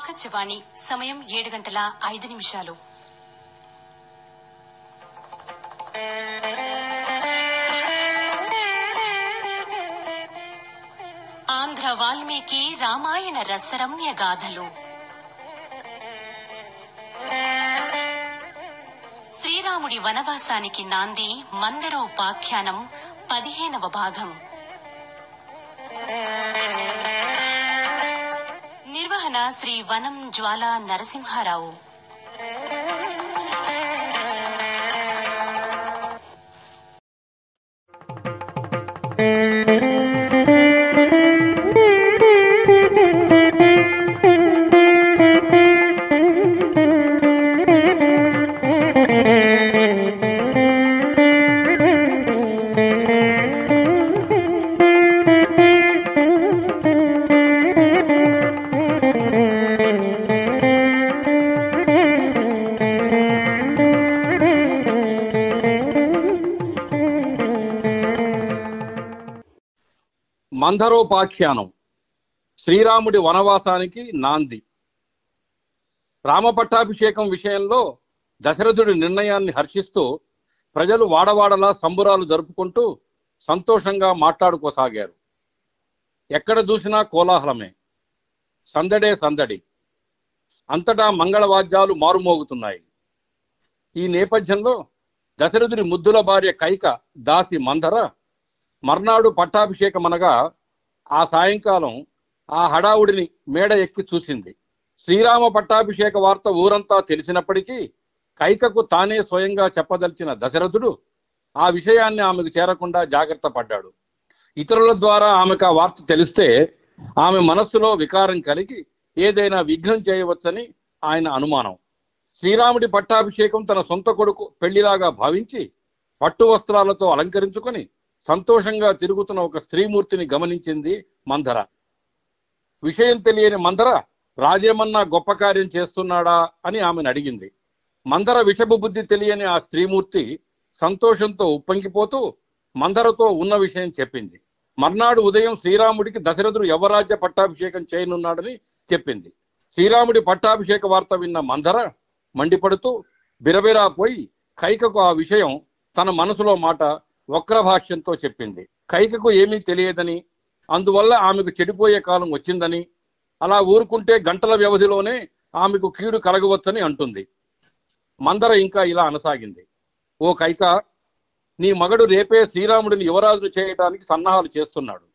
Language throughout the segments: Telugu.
ఆకాశవాణి సమయం 7:05. ఆంధ్ర వాల్మీకి రామాయణ రసరమ్య గాథలు. శ్రీరాముడి వనవాసానికి నాంది మందరోపాఖ్యానం 15వ భాగం. నిర్వహణ శ్రీ వనం జ్వాలా నరసింహారావు. మందరోపాఖ్యానం. శ్రీరాముడి వనవాసానికి నాంది. రామపట్టాభిషేకం విషయంలో దశరథుడి నిర్ణయాన్ని హర్షిస్తూ ప్రజలు వాడవాడలా సంబురాలు జరుపుకుంటూ సంతోషంగా మాట్లాడుకోసాగారు. ఎక్కడ చూసినా కోలాహలమే, సందడే సందడి. అంతటా మంగళవాద్యాలు మారుమోగుతున్నాయి. ఈ నేపథ్యంలో దశరథుడి ముద్దుల భార్య కైక దాసి మందర మర్నాడు పట్టాభిషేకమనగా ఆ సాయంకాలం ఆ హడావుడిని మేడ ఎక్కి చూసింది. శ్రీరామ పట్టాభిషేక వార్త ఊరంతా తెలిసినప్పటికీ కైకకు తానే స్వయంగా చెప్పదలిచిన దశరథుడు ఆ విషయాన్ని ఆమెకు చేరకుండా జాగ్రత్త పడ్డాడు. ఇతరుల ద్వారా ఆమెకు ఆ వార్త తెలిస్తే ఆమె మనస్సులో వికారం కలిగి ఏదైనా విఘ్నం చేయవచ్చని ఆయన అనుమానం. శ్రీరాముడి పట్టాభిషేకం తన సొంత కొడుకు పెళ్లిలాగా భావించి పట్టు వస్త్రాలతో అలంకరించుకొని సంతోషంగా తిరుగుతున్న ఒక స్త్రీమూర్తిని గమనించింది మందర. విషయం తెలియని మందర రాజేమన్నా గొప్ప కార్యం చేస్తున్నాడా అని ఆమెను అడిగింది. మందర విషపు బుద్ధి తెలియని ఆ స్త్రీమూర్తి సంతోషంతో ఉప్పొంగిపోతూ మందరతో ఉన్న విషయం చెప్పింది. మర్నాడు ఉదయం శ్రీరాముడికి దశరథుడు యవరాజ్య పట్టాభిషేకం చేయనున్నాడని చెప్పింది. శ్రీరాముడి పట్టాభిషేక వార్త విన్న మందర మండిపడుతూ బిరబిరా పోయి కైకకు ఆ విషయం తన మనసులో మాట వక్రభాష్యంతో చెప్పింది. కైకకు ఏమీ తెలియదని, అందువల్ల ఆమెకు చెడిపోయే కాలం వచ్చిందని, అలా ఊరుకుంటే గంటల వ్యవధిలోనే ఆమెకు కీడు కలగవచ్చని అంటుంది. మందర ఇంకా ఇలా అనసాగింది. ఓ కైక, నీ మగడు రేపే శ్రీరాముడిని యువరాజును చేయడానికి సన్నాహాలు చేస్తున్నాడు.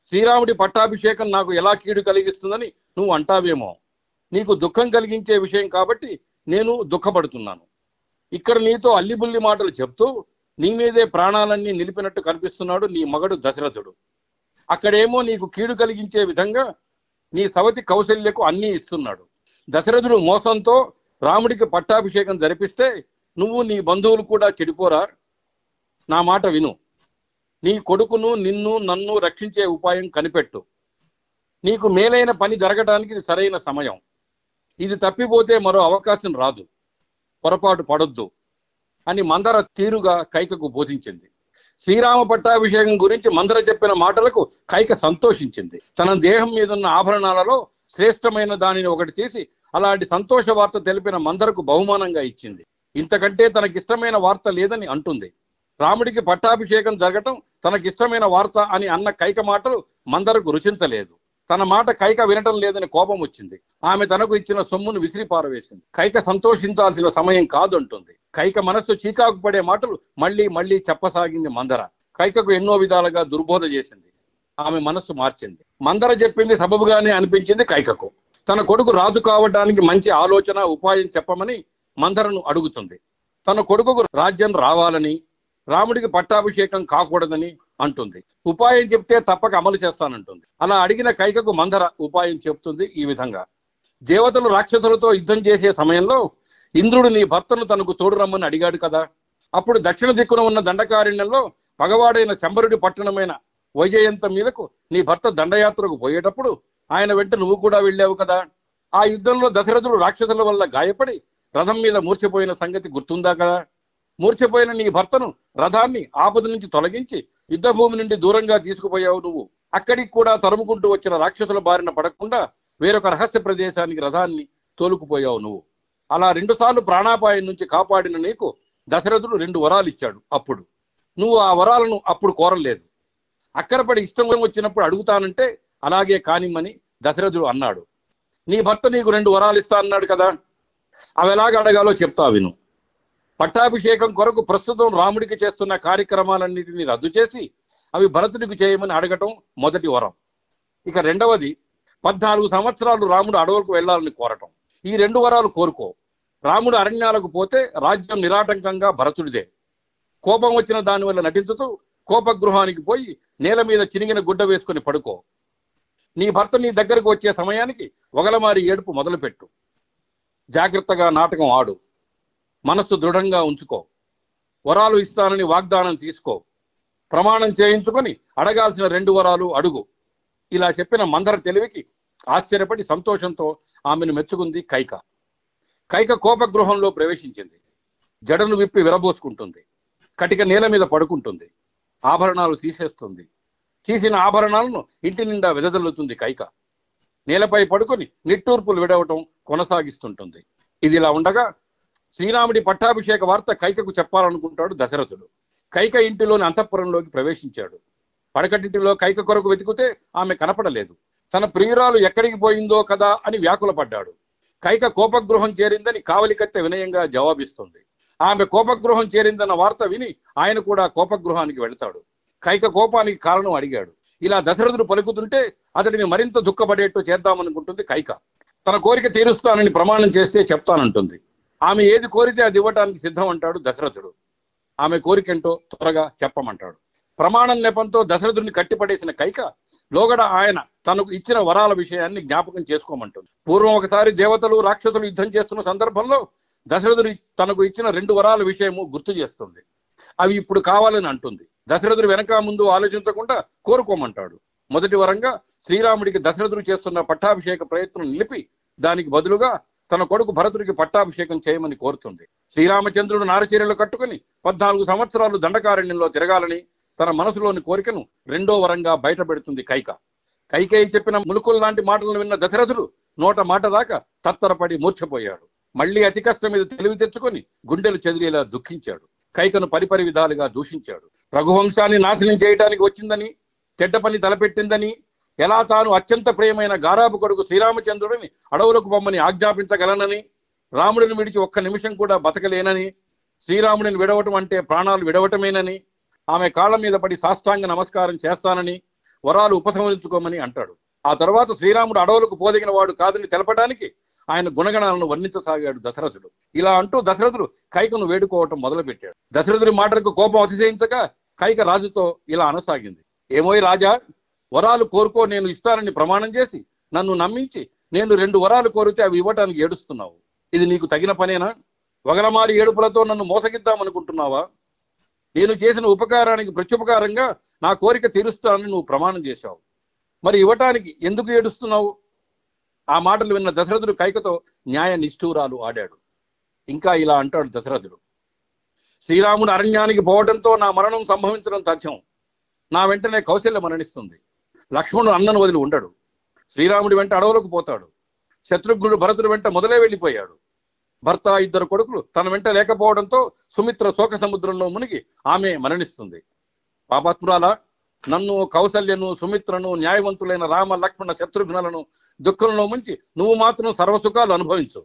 శ్రీరాముడి పట్టాభిషేకం నాకు ఎలా కీడు కలిగిస్తుందని నువ్వు అంటావేమో. నీకు దుఃఖం కలిగించే విషయం కాబట్టి నేను దుఃఖపడుతున్నాను. ఇక్కడ నీతో అల్లిబుల్లి మాటలు చెప్తూ నీ మీదే ప్రాణాలన్నీ నిలిపినట్టు కనిపిస్తున్నాడు నీ మగడు దశరథుడు. అక్కడేమో నీకు కీడు కలిగించే విధంగా నీ సవతి కౌశల్యకు అన్నీ ఇస్తున్నాడు. దశరథుడు మోసంతో రాముడికి పట్టాభిషేకం జరిపిస్తే నువ్వు నీ బంధువులు కూడా చెడిపోరా? నా మాట విను. నీ కొడుకును నిన్ను నన్ను రక్షించే ఉపాయం కనిపెట్టు. నీకు మేలైన పని జరగడానికి ఇది సరైన సమయం. ఇది తప్పిపోతే మరో అవకాశం రాదు. పొరపాటు పడొద్దు అని మందర తీరుగా కైకకు బోధించింది. శ్రీరామ పట్టాభిషేకం గురించి మందర చెప్పిన మాటలకు కైక సంతోషించింది. తన దేహం మీదున్న ఆభరణాలలో శ్రేష్టమైన దానిని ఒకటి తీసి అలాంటి సంతోష వార్త తెలిపిన మందరకు బహుమానంగా ఇచ్చింది. ఇంతకంటే తనకిష్టమైన వార్త లేదని అంటుంది. రాముడికి పట్టాభిషేకం జరగటం తనకిష్టమైన వార్త అని అన్న కైక మాటలు మందరకు రుచించలేదు. తన మాట కైక వినటం లేదని కోపం వచ్చింది. ఆమె తనకు ఇచ్చిన సొమ్మును విసిరి పారవేసింది. కైక సంతోషించాల్సిన సమయం కాదంటుంది. కైక మనస్సు చీకాకు పడే మాటలు మళ్ళీ మళ్ళీ చెప్పసాగింది మందర. కైకకు ఎన్నో విధాలుగా దుర్బోధ చేసింది. ఆమె మనస్సు మార్చింది. మందర చెప్పింది సబబుగానే అనిపించింది కైకకు. తన కొడుకు రాజు కావడానికి మంచి ఆలోచన ఉపాయం చెప్పమని మందరను అడుగుతుంది. తన కొడుకుకు రాజ్యం రావాలని, రాముడికి పట్టాభిషేకం కాకూడదని అంటుంది. ఉపాయం చెప్తే తప్పక అమలు చేస్తానంటుంది. అలా అడిగిన కైకకు మందర ఉపాయం చెప్తుంది ఈ విధంగా. దేవతలు రాక్షసులతో యుద్ధం చేసే సమయంలో ఇంద్రుడు నీ భర్తను తనకు తోడు రమ్మని అడిగాడు కదా. అప్పుడు దక్షిణ దిక్కున ఉన్న దండకారణ్యంలో పగవాడైన శంబరుడి పట్టణమైన వైజయంతం మీదకు నీ భర్త దండయాత్రకు పోయేటప్పుడు ఆయన వెంట నువ్వు కూడా వెళ్ళావు కదా. ఆ యుద్ధంలో దశరథుడు రాక్షసుల వల్ల గాయపడి రథం మీద మూర్ఛపోయిన సంగతి గుర్తుందా కదా. మూర్ఛపోయిన నీ భర్తను రథాన్ని ఆపద నుంచి తొలగించి యుద్ధభూమి నుండి దూరంగా తీసుకుపోయావు నువ్వు. అక్కడికి కూడా తరుముకుంటూ వచ్చిన రాక్షసుల బారిన పడకుండా వేరొక రహస్య ప్రదేశానికి రథాన్ని తోలుకుపోయావు నువ్వు. అలా 2 సార్లు ప్రాణాపాయం నుంచి కాపాడిన నీకు దశరథుడు 2 వరాలు ఇచ్చాడు. అప్పుడు నువ్వు ఆ వరాలను అప్పుడు కోరలేదు. అక్కరపడి ఇష్టం వచ్చినప్పుడు అడుగుతానంటే అలాగే కానిమ్మని దశరథుడు అన్నాడు. నీ భర్త నీకు 2 వరాలు ఇస్తా అన్నాడు కదా, అవి ఎలాగ అడగాలో చెప్తా విను. పట్టాభిషేకం కొరకు ప్రస్తుతం రాముడికి చేస్తున్న కార్యక్రమాలన్నిటినీ రద్దు చేసి అవి భరతుడికి చేయమని అడగటం మొదటి వరం. ఇక రెండవది 14 సంవత్సరాలు రాముడు అడవులకు వెళ్లాలని కోరటం. ఈ 2 వరాలు కోరుకో. రాముడు అరణ్యాలకు పోతే రాజ్యం నిరాటంకంగా భరతుడిదే. కోపం వచ్చిన దాని వల్ల నటించుతూ కోపగృహానికి పోయి నేల మీద చినిగిన గుడ్డ వేసుకుని పడుకో. నీ భర్త నీ దగ్గరకు వచ్చే సమయానికి ఒగలమారి ఏడుపు మొదలుపెట్టు. జాగ్రత్తగా నాటకం ఆడు. మనస్సు దృఢంగా ఉంచుకో. వరాలు ఇస్తానని వాగ్దానం తీసుకో. ప్రమాణం చేయించుకొని అడగాల్సిన 2 వరాలు అడుగు. ఇలా చెప్పిన మందర తెలివికి ఆశ్చర్యపడి సంతోషంతో ఆమెను మెచ్చుకుంది కైక. కైక కోపగృహంలో ప్రవేశించింది. జడను విప్పి విరబోసుకుంటుంది. కటిక నేల మీద పడుకుంటుంది. ఆభరణాలు తీసేస్తుంది. తీసిన ఆభరణాలను ఇంటి నిండా వెదజల్లుతుంది కైక. నేలపై పడుకొని నిట్టూర్పులు విడవటం కొనసాగిస్తుంటుంది. ఇది ఇలా ఉండగా శ్రీరాముడి పట్టాభిషేక వార్త కైకకు చెప్పాలనుకుంటాడు దశరథుడు. కైక ఇంటిలోని అంతఃపురంలోకి ప్రవేశించాడు. పడకటింటిలో కైక కొరకు వెతికితే ఆమె కనపడలేదు. తన ప్రియురాలు ఎక్కడికి పోయిందో కదా అని వ్యాకులపడ్డాడు. కైక కోపగృహం చేరిందని కావలికత్తె వినయంగా జవాబిస్తుంది. ఆమె కోపగృహం చేరిందన్న వార్త విని ఆయన కూడా కోపగృహానికి వెళ్తాడు. కైక కోపానికి కారణం అడిగాడు. ఇలా దశరథుడు పలుకుతుంటే అతడిని మరింత దుఃఖపడేట్టు చేద్దామనుకుంటుంది కైక. తన కోరిక తీరుస్తానని ప్రమాణం చేస్తే చెప్తానంటుంది. ఆమె ఏది కోరితే అది ఇవ్వటానికి సిద్ధం అంటాడు దశరథుడు. ఆమె కోరికేంటో త్వరగా చెప్పమంటాడు. ప్రమాణం నెపంతో దశరథుడిని కట్టిపడేసిన కైక లోగడ ఆయన తనకు ఇచ్చిన వరాల విషయాన్ని జ్ఞాపకం చేసుకోమంటుంది. పూర్వం ఒకసారి దేవతలు రాక్షసులు యుద్ధం చేస్తున్న సందర్భంలో దశరథుడు తనకు ఇచ్చిన 2 వరాల విషయము గుర్తు చేస్తుంది. అవి ఇప్పుడు కావాలని అంటుంది. దశరథుడు వెనక ముందు ఆలోచించకుండా కోరుకోమంటాడు. మొదటి వరంగా శ్రీరాముడికి దశరథుడు చేస్తున్న పట్టాభిషేక ప్రయత్నం నిలిపి దానికి బదులుగా తన కొడుకు భరతుడికి పట్టాభిషేకం చేయమని కోరుతుంది. శ్రీరామచంద్రుడు నారచీరలు కట్టుకుని 14 సంవత్సరాలు దండకారణ్యంలో తిరగాలని తన మనసులోని కోరికను 2వ వరంగా బయట పెడుతుంది కైక. కైకేయి చెప్పిన ములుకుల లాంటి మాటలను విన్న దశరథుడు నోట మాట దాకా తత్తరపడి మూర్ఛపోయాడు. మళ్లీ అతి కష్టం మీద తెలివి తెచ్చుకొని గుండెలు చెదిరేలా దుఃఖించాడు. కైకను పరిపరి విధాలుగా దూషించాడు. రఘువంశాన్ని నాశనం చేయడానికి వచ్చిందని, చెడ్డ పని తలపెట్టిందని, ఎలా తాను అత్యంత ప్రియమైన గారాబు కొడుకు శ్రీరామచంద్రుడిని అడవులకు పొమ్మని ఆజ్ఞాపించగలనని, రాముడిని విడిచి 1 నిమిషం కూడా బతకలేనని, శ్రీరాముడిని విడవటం అంటే ప్రాణాలు విడవటమేనని, ఆమె కాళ్ళ మీద పడి సాష్టాంగ నమస్కారం చేస్తానని, వరాలు ఉపసంహరించుకోమని అంటాడు. ఆ తర్వాత శ్రీరాముడు అడవులకు పోదగిన వాడు కాదని తెలపడానికి ఆయన గుణగణాలను వర్ణించసాగాడు దశరథుడు. ఇలా అంటూ దశరథుడు కైకను వేడుకోవటం మొదలుపెట్టాడు. దశరథుడి మాటలకు కోపం అతిశయించక కైక రాజుతో ఇలా అనసాగింది. ఏమోయ్ రాజా, వరాలు కోరుకో, నేను ఇస్తానని ప్రమాణం చేసి నన్ను నమ్మించి నేను 2 వరాలు కోరితే అవి ఇవ్వటానికి ఏడుస్తున్నావు. ఇది నీకు తగిన పనేనా? వగలమారి ఏడుపులతో నన్ను మోసగిద్దామనుకుంటున్నావా? నేను చేసిన ఉపకారానికి ప్రత్యుపకారంగా నా కోరిక తీరుస్తానని నువ్వు ప్రమాణం చేశావు. మరి ఇవ్వటానికి ఎందుకు ఏడుస్తున్నావు? ఆ మాటలు విన్న దశరథుడు కైకతో న్యాయ నిష్ఠూరాలు ఆడాడు. ఇంకా ఇలా అంటాడు దశరథుడు. శ్రీరాముడు అరణ్యానికి పోవడంతో నా మరణం సంభవించడం తథ్యం. నా వెంటనే కౌశల్య మరణిస్తుంది. లక్ష్మణుడు అన్నను వదిలి ఉండడు. శ్రీరాముడి వెంట అడవులకు పోతాడు. శత్రుఘ్నుడు భరతుడి వెంట మొదలే వెళ్ళిపోయాడు. భర్త 2 కొడుకులు తన వెంట లేకపోవడంతో సుమిత్ర శోక సముద్రంలో మునిగి ఆమె మరణిస్తుంది. పాపాత్మురాలా, నన్ను, కౌసల్యను, సుమిత్రను, న్యాయవంతులైన రామ లక్ష్మణ శత్రుఘ్నులను దుఃఖంలో ముంచి నువ్వు మాత్రం సర్వసుఖాలు అనుభవించు.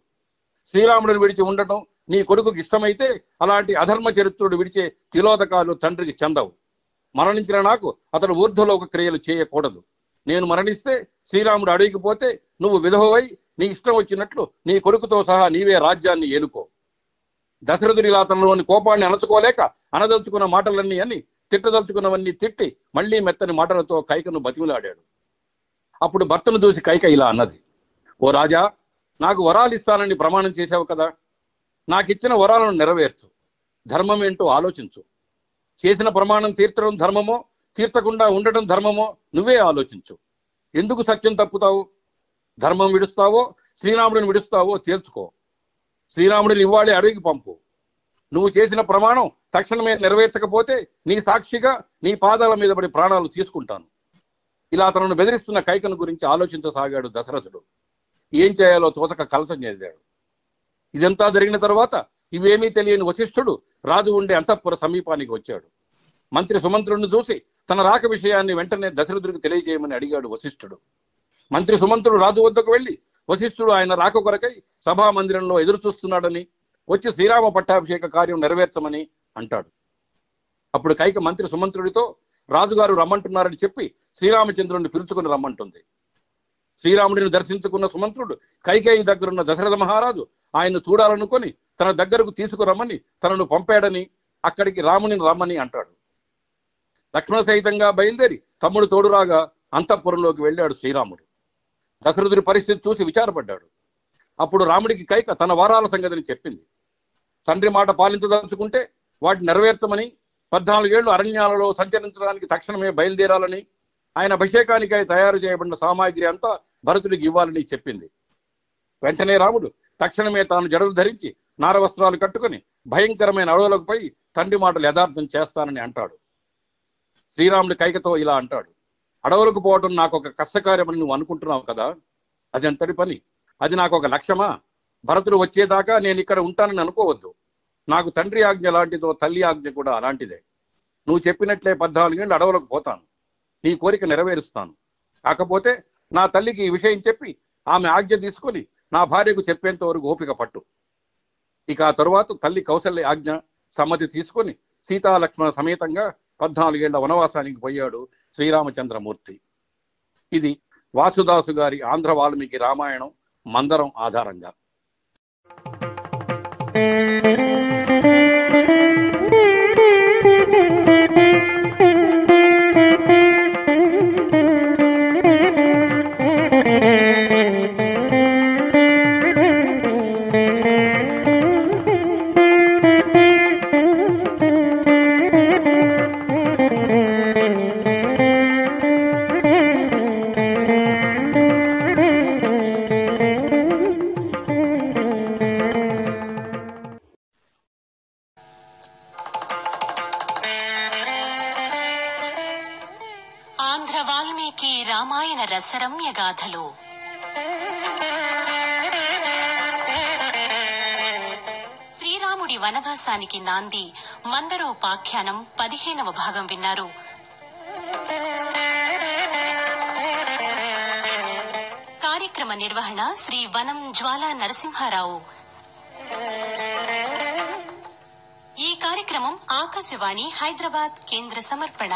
శ్రీరాముడిని విడిచి ఉండటం నీ కొడుకుకి ఇష్టమైతే అలాంటి అధర్మ చరిత్రుడు విడిచే తిలోదకాలు తండ్రికి చెందవు. మరణించిన నాకు అతడు ఊర్ధ్వలోక క్రియలు చేయకూడదు. నేను మరణిస్తే శ్రీరాముడు అడవికి పోతే నువ్వు విధవై నీ ఇష్టం వచ్చినట్లు నీ కొడుకుతో సహా నీవే రాజ్యాన్ని ఏలుకో. దశరథుడి ఇలా తనలోని కోపాన్ని అణచుకోలేక అనదలుచుకున్న మాటలన్నీ అని తిట్టదలుచుకున్నవన్నీ తిట్టి మళ్లీ మెత్తని మాటలతో కైకను బతిమిలాడాడు. అప్పుడు భర్తను చూసి కైక ఇలా అన్నది. ఓ రాజా, నాకు వరాలు ఇస్తానని ప్రమాణం చేశావు కదా, నాకిచ్చిన వరాలను నెరవేర్చు. ధర్మం ఏంటో ఆలోచించు. చేసిన ప్రమాణం తీర్చడం ధర్మమో, తీర్చకుండా ఉండటం ధర్మమో నువ్వే ఆలోచించు. ఎందుకు సత్యం తప్పుతావు? ధర్మం విడుస్తావో శ్రీరాముడిని విడుస్తావో తేల్చుకో. శ్రీరాముడిని ఇవ్వాలి అడవికి పంపు. నువ్వు చేసిన ప్రమాణం తక్షణమే నెరవేర్చకపోతే నీ సాక్షిగా నీ పాదాల మీద పడి ప్రాణాలు తీసుకుంటాను. ఇలా తనను బెదిరిస్తున్న కైకను గురించి ఆలోచించసాగాడు దశరథుడు. ఏం చేయాలో తోతక కలసం చేశాడు. ఇదంతా జరిగిన తర్వాత ఇవేమీ తెలియని వశిష్ఠుడు రాజు ఉండే అంతఃపుర సమీపానికి వచ్చాడు. మంత్రి సుమంత్రుడిని చూసి తన రాక విషయాన్ని వెంటనే దశరథుడికి తెలియజేయమని అడిగాడు వశిష్ఠుడు. మంత్రి సుమంత్రుడు రాజు వద్దకు వెళ్లి వశిష్ఠుడు ఆయన రాక కొరకై సభా మందిరంలో ఎదురు చూస్తున్నాడని, వచ్చి శ్రీరామ పట్టాభిషేక కార్యం నెరవేర్చమని అంటాడు. అప్పుడు కైక మంత్రి సుమంత్రుడితో రాజుగారు రమ్మంటున్నారని చెప్పి శ్రీరామచంద్రుడిని పిలుచుకుని రమ్మంటుంది. శ్రీరాముడిని దర్శించుకున్న సుమంత్రుడు కైకేయి దగ్గరున్న దశరథ మహారాజు ఆయన్ను చూడాలనుకొని తన దగ్గరకు తీసుకురమ్మని తనను పంపాడని, అక్కడికి రాముని రమ్మని అంటాడు. లక్ష్మణ సహితంగా బయలుదేరి తమ్ముడు తోడురాగా అంతఃపురంలోకి వెళ్ళాడు శ్రీరాముడు. దశరథుడి పరిస్థితి చూసి విచారపడ్డాడు. అప్పుడు రాముడికి కైక తన వారాల సంగతిని చెప్పింది. తండ్రి మాట పాలించదలుచుకుంటే వాటిని నెరవేర్చమని, 14 ఏళ్లు అరణ్యాలలో సంచరించడానికి తక్షణమే బయలుదేరాలని, ఆయన అభిషేకానికై తయారు చేయబడిన సామాగ్రి అంతా భరతుడికి ఇవ్వాలని చెప్పింది. వెంటనే రాముడు తక్షణమే తాను జడలు ధరించి నారవస్త్రాలు కట్టుకుని భయంకరమైన అడవులకు పోయి తండ్రి మాటలు యథార్థం చేస్తానని అంటాడు. శ్రీరాముడు కైకతో ఇలా అంటాడు. అడవులకు పోవటం నాకు ఒక కష్టకార్యమని నువ్వు అనుకుంటున్నావు కదా, అది అంతటి పని. అది నాకు ఒక లక్ష్యమా? భరతుడు వచ్చేదాకా నేను ఇక్కడ ఉంటానని అనుకోవద్దు. నాకు తండ్రి ఆజ్ఞ లాంటిదో తల్లి ఆజ్ఞ కూడా అలాంటిదే. నువ్వు చెప్పినట్లే 14 ఏళ్ళు అడవులకు పోతాను, నీ కోరిక నెరవేరుస్తాను. కాకపోతే నా తల్లికి ఈ విషయం చెప్పి ఆమె ఆజ్ఞ తీసుకొని నా భార్యకు చెప్పేంత వరకు ఓపిక పట్టు. ఇక ఆ తరువాత తల్లి కౌసల్య ఆజ్ఞ సమ్మతి తీసుకొని సీతాలక్ష్మణ సమేతంగా 14 ఏళ్ల వనవాసానికి పోయాడు శ్రీరామచంద్రమూర్తి. ఇది వాసుదాసు గారి ఆంధ్ర వాల్మీకి రామాయణం మందరం ఆధారంగా. ఆంధ్ర వాల్మీకి రామాయణ రసరమ్య గాథలు. శ్రీరాముడి వనవాసానికి నాంది మందరోపాఖ్యానం 15వ భాగం విన్నారు. కార్యక్రమ నిర్వహణ శ్రీ వనం జ్వాలా నరసింహారావు. ఈ కార్యక్రమం ఆకాశవాణి హైదరాబాద్ కేంద్ర సమర్పణ.